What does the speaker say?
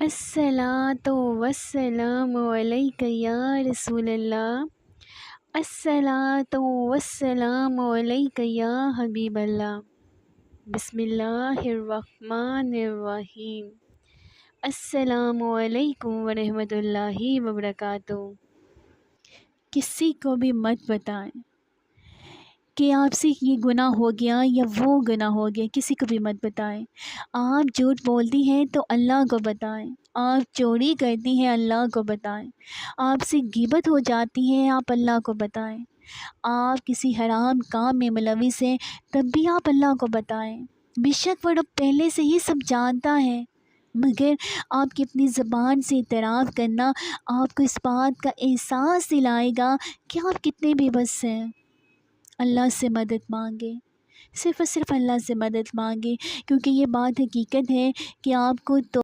الصلاۃ والسلام علیک یا رسول اللہ، الصلاۃ والسلام علیک یا حبیب اللہ۔ بسم اللہ الرحمن الرحیم۔ السلام علیکم ورحمۃ اللہ وبرکاتہ۔ کسی کو بھی مت بتائیں کہ آپ سے یہ گناہ ہو گیا یا وہ گناہ ہو گیا، کسی کو بھی مت بتائیں۔ آپ جھوٹ بولتی ہیں تو اللہ کو بتائیں، آپ چوری کرتی ہیں اللہ کو بتائیں، آپ سے غیبت ہو جاتی ہے آپ اللہ کو بتائیں، آپ کسی حرام کام میں ملوث ہیں تب بھی آپ اللہ کو بتائیں۔ بے شک وہ رب پہلے سے ہی سب جانتا ہے، مگر آپ کی اپنی زبان سے اعتراف کرنا آپ کو اس بات کا احساس دلائے گا کہ آپ کتنے بے بس ہیں۔ اللہ سے مدد مانگے، صرف اور صرف اللہ سے مدد مانگے، کیونکہ یہ بات حقیقت ہے کہ آپ کو تو